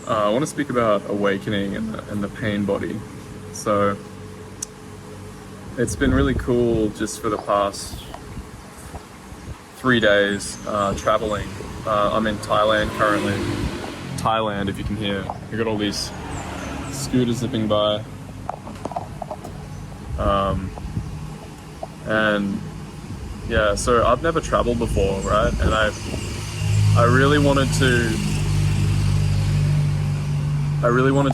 I want to speak about awakening and the pain body. So it's been really cool just for the past 3 days traveling. I'm in Thailand currently. Thailand, if you can hear. You got all these scooters zipping by. And yeah, so I've never traveled before, right? And I really wanted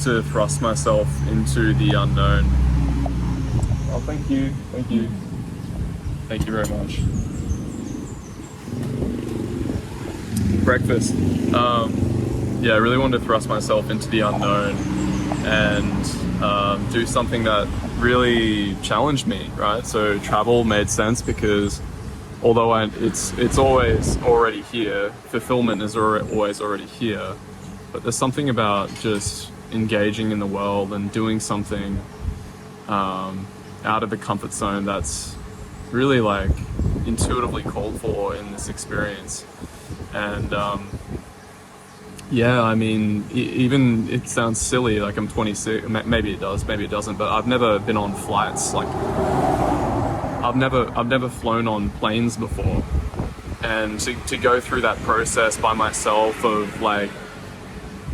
to thrust myself into the unknown. Oh, thank you very much. Breakfast. Yeah, I really wanted to thrust myself into the unknown and do something that really challenged me, right? So travel made sense because although it's always already here, fulfillment is always already here, but there's something about just engaging in the world and doing something out of the comfort zone that's really like intuitively called for in this experience. And yeah, I mean, even it sounds silly, like I'm 26, maybe it does, maybe it doesn't, but I've never been on flights, like I've never flown on planes before. And to go through that process by myself of like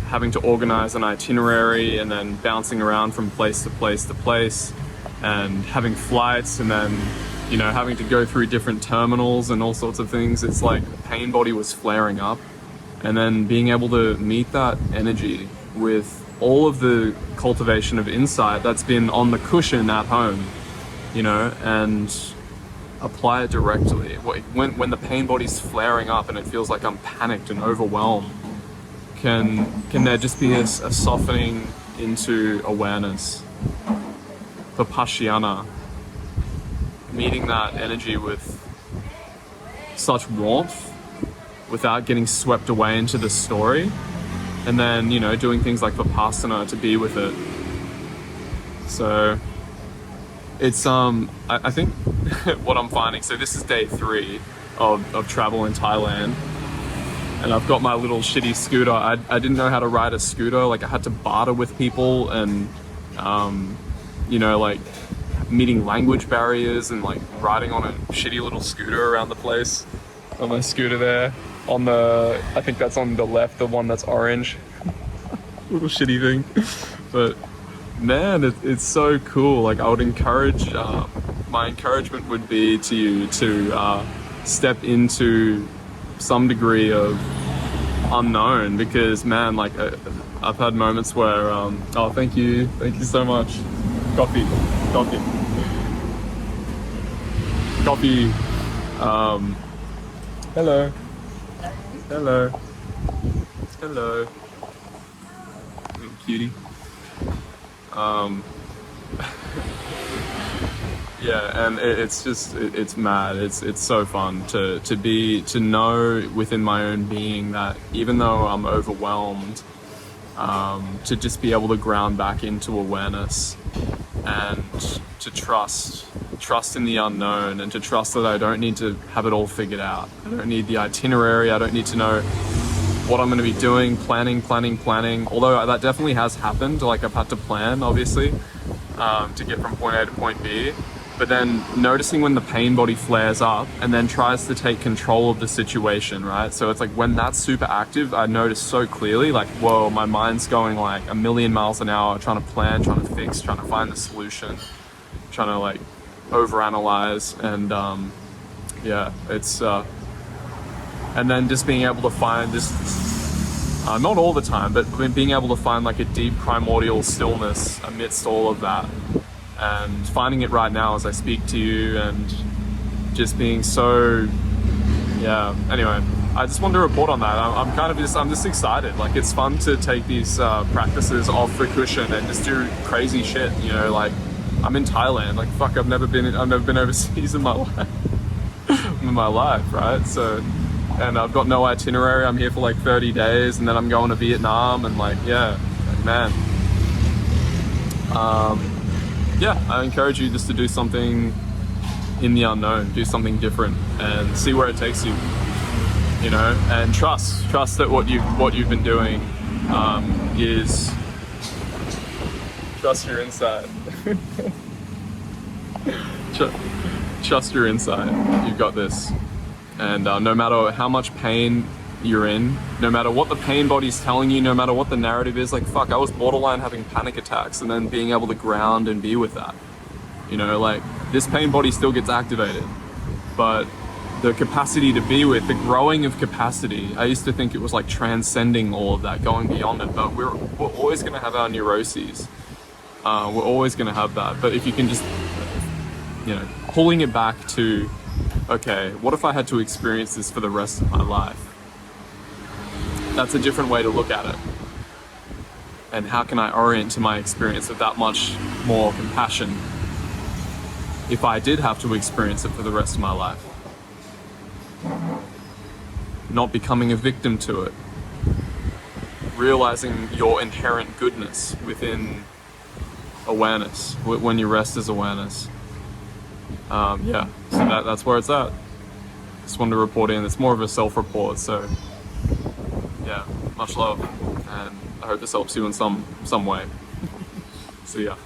having to organize an itinerary and then bouncing around from place to place to place and having flights and then, you know, having to go through different terminals and all sorts of things, it's like the pain body was flaring up. And then being able to meet that energy with all of the cultivation of insight that's been on the cushion at home, you know, and apply it directly. When the pain body's flaring up and it feels like I'm panicked and overwhelmed, can there just be a softening into awareness, vipassana, meeting that energy with such warmth without getting swept away into the story, and then, you know, doing things like vipassana to be with it. So it's I think what I'm finding, so this is day 3 of travel in Thailand, and I've got my little shitty scooter. I didn't know how to ride a scooter, like I had to barter with people and you know, like meeting language barriers and like riding on a shitty little scooter around the place. On my scooter there, on the, I think that's on the left, the one that's orange. Little shitty thing. But man, it's so cool. Like I would encourage, my encouragement would be to you to step into some degree of unknown, because man, like I've had moments where, oh, thank you so much. Coffee. Hello. Cutie. Yeah, and it's mad. It's so fun to know within my own being that even though I'm overwhelmed, to just be able to ground back into awareness and to trust in the unknown, and to trust that I don't need to have it all figured out. I don't need the itinerary. I don't need to know what I'm going to be doing, planning. Although that definitely has happened. Like I've had to plan, obviously, to get from point A to point B. But then noticing when the pain body flares up and then tries to take control of the situation, right? So it's like when that's super active, I notice so clearly, like, whoa, my mind's going like a million miles an hour, trying to plan, trying to fix, trying to find the solution, trying to like overanalyze. And yeah, it's and then just being able to find this, not all the time, but being able to find like a deep primordial stillness amidst all of that. And finding it right now as I speak to you, and just being so, yeah. Anyway, I just wanted to report on that. I'm just excited. Like it's fun to take these practices off the cushion and just do crazy shit. You know, like I'm in Thailand. Like fuck, I've never been overseas in my life, right? So, and I've got no itinerary. I'm here for like 30 days, and then I'm going to Vietnam, and like, yeah, man. Yeah, I encourage you just to do something in the unknown, do something different, and see where it takes you. You know, and trust that what you've been doing is trust your inside. Trust your inside. You've got this. And no matter how much pain you're in, no matter what the pain body's telling you, no matter what the narrative is, like, fuck, I was borderline having panic attacks, and then being able to ground and be with that. You know, like, this pain body still gets activated, but the capacity to be with, the growing of capacity, I used to think it was like transcending all of that, going beyond it, but we're always going to have our neuroses. We're always going to have that. But if you can just, you know, pulling it back to, okay, what if I had to experience this for the rest of my life? That's a different way to look at it. And how can I orient to my experience of that much more compassion if I did have to experience it for the rest of my life? Not becoming a victim to it. Realizing your inherent goodness within awareness, when you rest as awareness. Yeah, so that's where it's at. Just wanted to report in. It's more of a self-report, so yeah, much love, and I hope this helps you in some way. See ya.